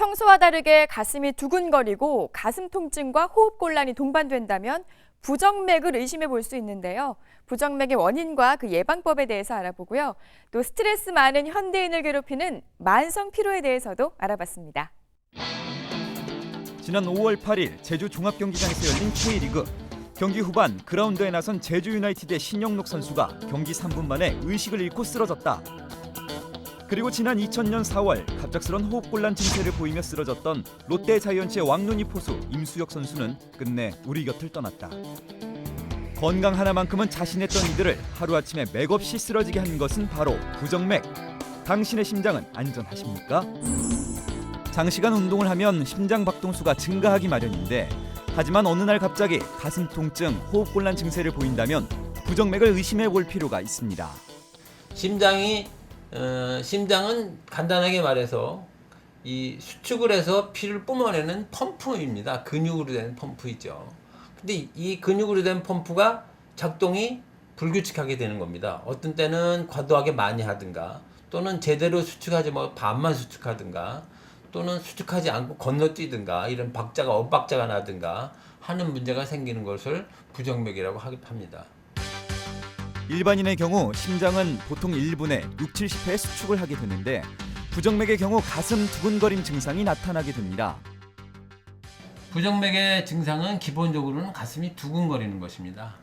평소와 다르게 가슴이 두근거리고 가슴 통증과 호흡곤란이 동반된다면 부정맥을 의심해 볼 수 있는데요. 부정맥의 원인과 그 예방법에 대해서 알아보고요. 또 스트레스 많은 현대인을 괴롭히는 만성 피로에 대해서도 알아봤습니다. 지난 5월 8일 제주 종합경기장에서 열린 K리그. 경기 후반 그라운드에 나선 제주 유나이티드의 신영록 선수가 경기 3분 만에 의식을 잃고 쓰러졌다. 그리고 지난 2000년 4월 갑작스런 호흡곤란 증세를 보이며 쓰러졌던 롯데 자이언츠의 왕눈이 포수 임수혁 선수는 끝내 우리 곁을 떠났다. 건강 하나만큼은 자신했던 이들을 하루아침에 맥없이 쓰러지게 한 것은 바로 부정맥. 당신의 심장은 안전하십니까? 장시간 운동을 하면 심장 박동수가 증가하기 마련인데, 하지만 어느 날 갑자기 가슴 통증, 호흡곤란 증세를 보인다면 부정맥을 의심해 볼 필요가 있습니다. 심장은 간단하게 말해서 이 수축을 해서 피를 뿜어내는 펌프입니다. 근육으로 된 펌프이죠. 근데 이 근육으로 된 펌프가 작동이 불규칙하게 되는 겁니다. 어떤 때는 과도하게 많이 하든가, 또는 제대로 수축하지 뭐 반만 수축하든가, 또는 수축하지 않고 건너뛰든가, 이런 박자가 엇박자가 나든가 하는 문제가 생기는 것을 부정맥이라고 합니다. 일반인의 경우 심장은 보통 1분에 6, 70회 수축을 하게 되는데, 부정맥의 경우 가슴 두근거림 증상이 나타나게 됩니다. 부정맥의 증상은 기본적으로는 가슴이 두근거리는 것입니다.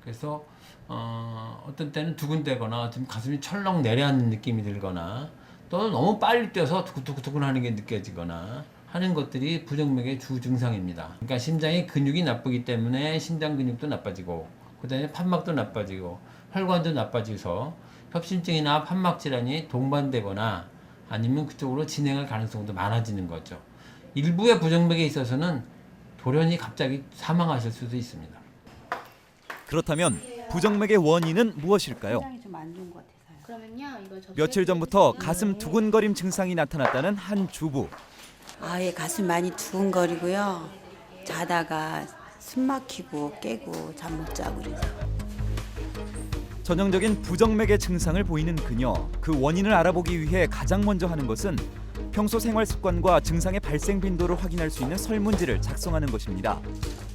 그래서 어떤 때는 두근대거나 좀 가슴이 철렁 내려앉는 느낌이 들거나, 또는 너무 빨리 뛰어서 두근두근 하는 게 느껴지거나 하는 것들이 부정맥의 주 증상입니다. 그러니까 심장의 근육이 나쁘기 때문에 심장 근육도 나빠지고, 그 다음에 판막도 나빠지고, 혈관도 나빠져서 협심증이나 판막 질환이 동반되거나 아니면 그쪽으로 진행할 가능성도 많아지는 거죠. 일부의 부정맥에 있어서는 돌연히 갑자기 사망하실 수도 있습니다. 그렇다면 부정맥의 원인은 무엇일까요? 심장이 좀 안 좋은 것 같아서요. 그러면요, 이거 며칠 전부터 가슴 두근거림 증상이 나타났다는 한 주부. 아예 가슴 많이 두근거리고요. 자다가 숨 막히고 깨고 잠 못 자고 그래서. 전형적인 부정맥의 증상을 보이는 그녀. 그 원인을 알아보기 위해 가장 먼저 하는 것은 평소 생활 습관과 증상의 발생 빈도를 확인할 수 있는 설문지를 작성하는 것입니다.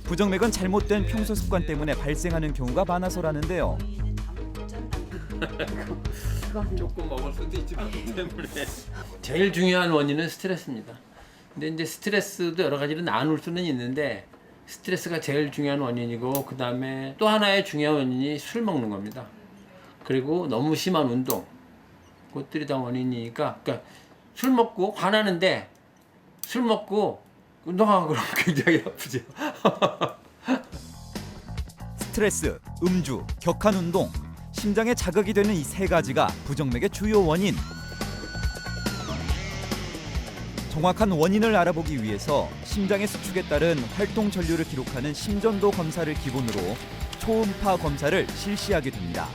부정맥은 잘못된 평소 습관 때문에 발생하는 경우가 많아서라는데요. 조금 먹을 수도 있지만 때문에 제일 중요한 원인은 스트레스입니다. 근데 이제 스트레스도 여러 가지로 나눌 수는 있는데, 스트레스가 제일 중요한 원인이고, 그 다음에 또 하나의 중요한 원인이 술 먹는 겁니다. 그리고 너무 심한 운동, 그것들이 다 원인이니까. 그러니까 술 먹고 화나는데 술 먹고 운동하고 그러면 굉장히 아프죠. 스트레스, 음주, 격한 운동, 심장에 자극이 되는 이 세 가지가 부정맥의 주요 원인. 정확한 원인을 알아보기 위해서 심장의 수축에 따른 활동 전류를 기록하는 심전도 검사를 기본으로 초음파 검사를 실시하게 됩니다.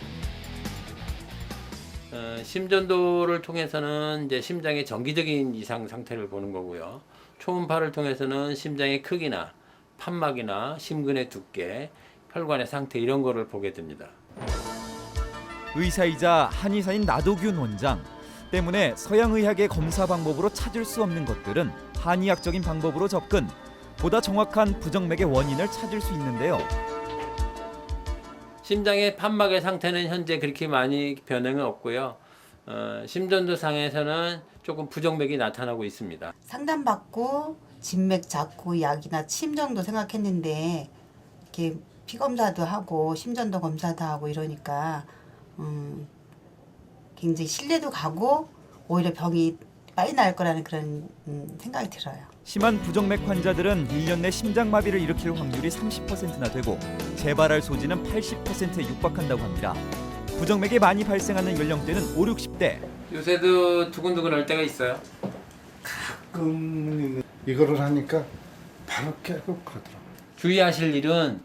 심전도를 통해서는 이제 심장의 정기적인 이상 상태를 보는 거고요. 초음파를 통해서는 심장의 크기나 판막이나 심근의 두께, 혈관의 상태, 이런 거를 보게 됩니다. 의사이자 한의사인 나도균 원장. 때문에 서양의학의 검사 방법으로 찾을 수 없는 것들은 한의학적인 방법으로 접근, 보다 정확한 부정맥의 원인을 찾을 수 있는데요. 심장의 판막의 상태는 현재 그렇게 많이 변형은 없고요. 심전도상에서는 조금 부정맥이 나타나고 있습니다. 상담받고 진맥 잡고 약이나 침 정도 생각했는데 이렇게 피 검사도 하고 심전도 검사도 하고 이러니까 굉장히 신뢰도 가고 오히려 병이 빨리 나을 거라는 그런 생각이 들어요. 심한 부정맥 환자들은 1년 내 심장마비를 일으킬 확률이 30%나 되고 재발할 소지는 80%에 육박한다고 합니다. 부정맥이 많이 발생하는 연령대는 5, 60대. 요새도 두근두근 할 때가 있어요? 가끔 이거를 하니까 바로 깨고 가더라고요. 주의하실 일은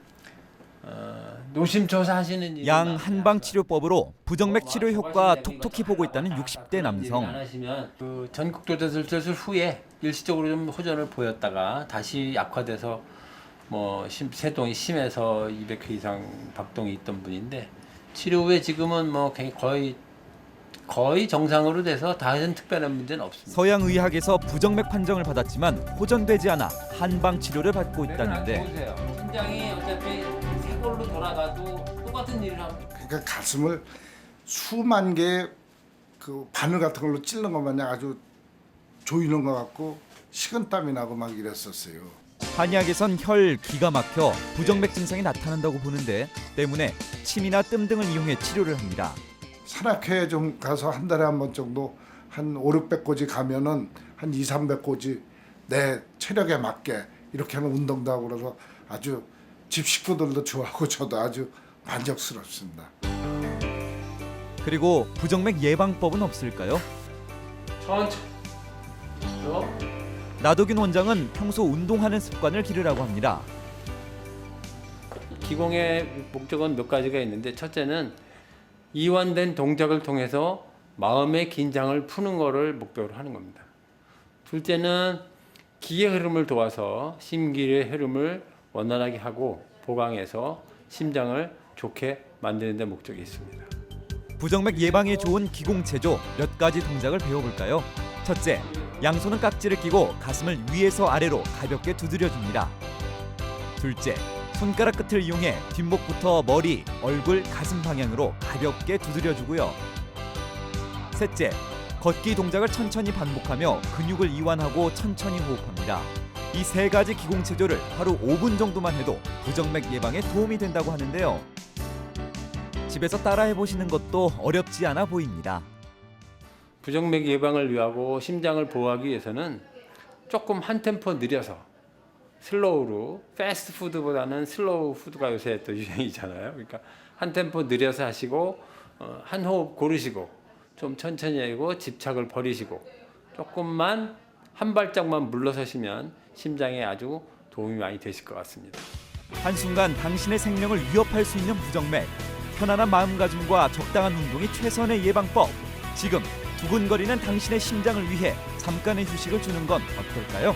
노심초사 하시는 일이 양 한방치료법으로 부정맥 치료 효과 톡톡히 보고 있다는 60대 남성. 안 하시면 그 전국도제술 후에 일시적으로 좀 호전을 보였다가 다시 약화돼서 뭐 세동이 심해서 200회 이상 박동이 있던 분인데, 치료 후에 지금은 뭐 거의 거의 정상으로 돼서 다른 특별한 문제는 없습니다. 서양의학에서 부정맥 판정을 받았지만 호전되지 않아 한방 치료를 받고 있다는데 보세요. 심장이 어차피 세골로 돌아가도 똑같은 일을 합니다. 그러니까 가슴을 수만 개의 그 바늘 같은 걸로 찔른 것 마냥 아주 조이는 것 같고 식은땀이 나고 막 이랬었어요. 한의학에선 혈, 기가 막혀 부정맥 증상이 나타난다고 보는데 때문에 침이나 뜸 등을 이용해 치료를 합니다. 산악회에 좀 가서 한 달에 한 번 정도 한 5, 600고지 가면은 한 2, 300고지 내 체력에 맞게 이렇게 하는 운동도 하고 그래서 아주 집 식구들도 좋아하고 저도 아주 만족스럽습니다. 그리고 부정맥 예방법은 없을까요? 천천히. 나도균 원장은 평소 운동하는 습관을 기르라고 합니다. 기공의 목적은 몇 가지가 있는데 첫째는 이완된 동작을 통해서 마음의 긴장을 푸는 것을 목표로 하는 겁니다. 둘째는 기의 흐름을 도와서 심기의 흐름을 원활하게 하고 보강해서 심장을 좋게 만드는 데 목적이 있습니다. 부정맥 예방에 좋은 기공체조 몇 가지 동작을 배워볼까요? 첫째, 양손은 깍지를 끼고 가슴을 위에서 아래로 가볍게 두드려줍니다. 둘째, 손가락 끝을 이용해 뒷목부터 머리, 얼굴, 가슴 방향으로 가볍게 두드려주고요. 셋째, 걷기 동작을 천천히 반복하며 근육을 이완하고 천천히 호흡합니다. 이 세 가지 기공체조를 하루 5분 정도만 해도 부정맥 예방에 도움이 된다고 하는데요. 집에서 따라해보시는 것도 어렵지 않아 보입니다. 부정맥 예방을 위하고 심장을 보호하기 위해서는 조금 한 템포 느려서 슬로우로 패스트푸드보다는 슬로우 푸드가 요새 또 유행이잖아요. 그러니까 한 템포 느려서 하시고 한 호흡 고르시고 좀 천천히 하고 집착을 버리시고 조금만 한 발짝만 물러서시면 심장에 아주 도움이 많이 되실 것 같습니다. 한순간 당신의 생명을 위협할 수 있는 부정맥. 편안한 마음가짐과 적당한 운동이 최선의 예방법. 지금 두근거리는 당신의 심장을 위해 잠깐의 휴식을 주는 건 어떨까요?